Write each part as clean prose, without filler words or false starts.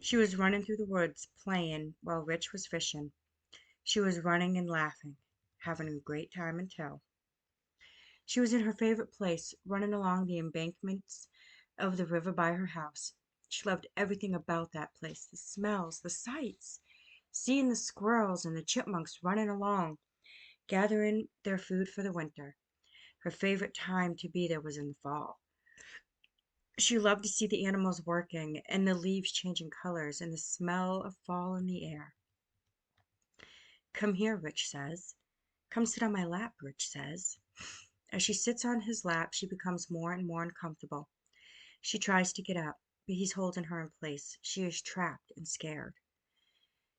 She was running through the woods, playing, while Rich was fishing. She was running and laughing, having a great time until she was in her favorite place, running along the embankments of the river by her house. She loved everything about that place, the smells, the sights, seeing the squirrels and the chipmunks running along, gathering their food for the winter. Her favorite time to be there was in the fall. She loved to see the animals working and the leaves changing colors and the smell of fall in the air. Come here, Rich says. Come sit on my lap, Rich says. As she sits on his lap, she becomes more and more uncomfortable. She tries to get up, but he's holding her in place. She is trapped and scared.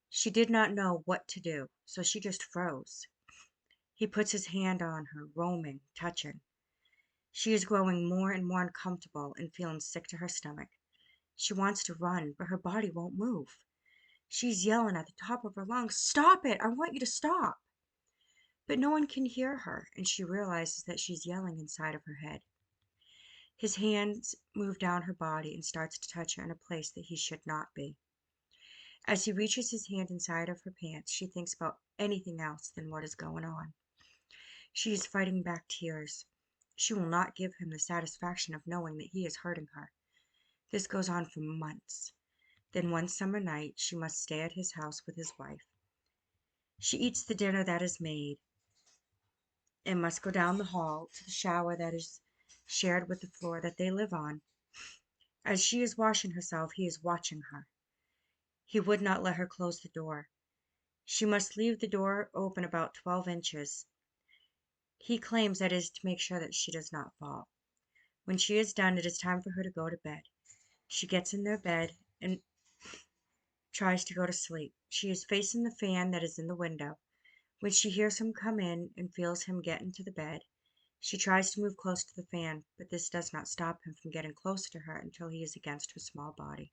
She did not know what to do, so she just froze. He puts his hand on her, roaming, touching. She is growing more and more uncomfortable and feeling sick to her stomach. She wants to run, but her body won't move. She's yelling at the top of her lungs, "Stop it! I want you to stop!" But no one can hear her, and she realizes that she's yelling inside of her head. His hands move down her body and starts to touch her in a place that he should not be. As he reaches his hand inside of her pants, she thinks about anything else than what is going on. She is fighting back tears. She will not give him the satisfaction of knowing that he is hurting her. This goes on for months. Then one summer night she must stay at his house with his wife. She eats the dinner that is made and must go down the hall to the shower that is shared with the floor that they live on. As she is washing herself, he is watching her. He would not let her close the door. She must leave the door open about 12 inches. He claims that is to make sure that she does not fall. When she is done, it is time for her to go to bed. She gets in their bed and tries to go to sleep. She is facing the fan that is in the window. When she hears him come in and feels him get into the bed, she tries to move close to the fan, but this does not stop him from getting close to her until he is against her small body.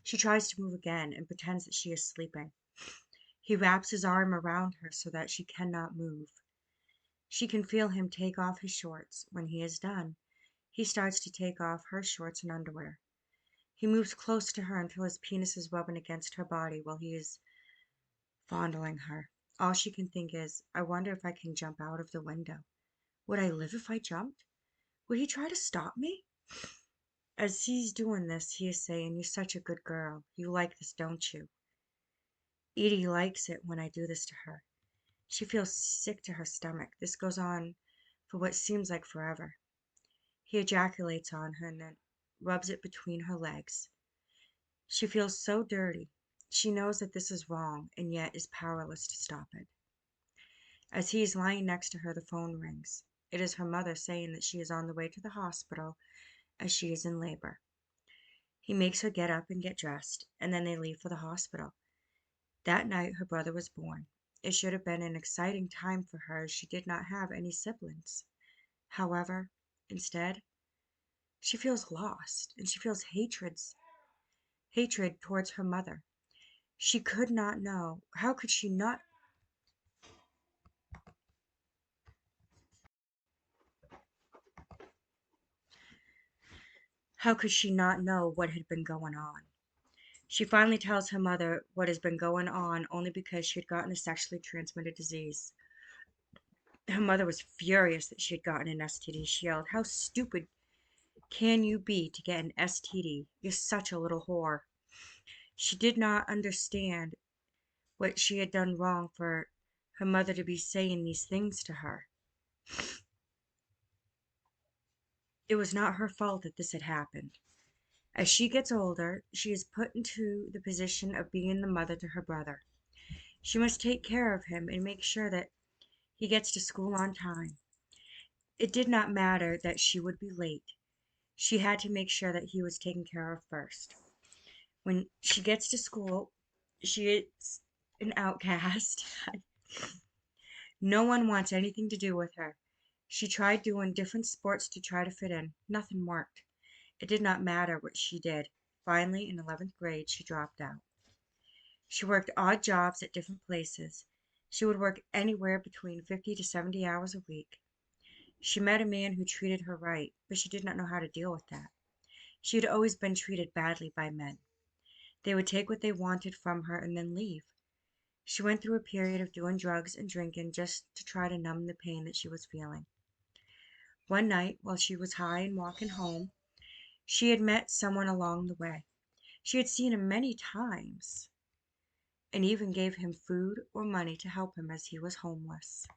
She tries to move again and pretends that she is sleeping. He wraps his arm around her so that she cannot move. She can feel him take off his shorts. When he is done, he starts to take off her shorts and underwear. He moves close to her until his penis is rubbing against her body while he is fondling her. All she can think is, I wonder if I can jump out of the window. Would I live if I jumped? Would he try to stop me? As he's doing this, he is saying, You're such a good girl. You like this, don't you? Edie likes it when I do this to her. She feels sick to her stomach. This goes on for what seems like forever. He ejaculates on her and then rubs it between her legs. She feels so dirty. She knows that this is wrong and yet is powerless to stop it. As he is lying next to her, the phone rings. It is her mother saying that she is on the way to the hospital as she is in labor. He makes her get up and get dressed, and then they leave for the hospital. That night her brother was born. It should have been an exciting time for her as she did not have any siblings. However, instead, she feels lost and she feels hatred towards her mother. She could not know. How could she not know what had been going on? She finally tells her mother what has been going on only because she had gotten a sexually transmitted disease. Her mother was furious that she had gotten an STD. She yelled, How stupid can you be to get an STD? You're such a little whore. She did not understand what she had done wrong for her mother to be saying these things to her. It was not her fault that this had happened. As she gets older, she is put into the position of being the mother to her brother. She must take care of him and make sure that he gets to school on time. It did not matter that she would be late. She had to make sure that he was taken care of first. When she gets to school, she is an outcast. No one wants anything to do with her. She tried doing different sports to try to fit in. Nothing worked. It did not matter what she did. Finally, in 11th grade, she dropped out. She worked odd jobs at different places. She would work anywhere between 50 to 70 hours a week. She met a man who treated her right, but she did not know how to deal with that. She had always been treated badly by men. They would take what they wanted from her and then leave. She went through a period of doing drugs and drinking just to try to numb the pain that she was feeling. One night, while she was high and walking home, she had met someone along the way. She had seen him many times and even gave him food or money to help him as he was homeless.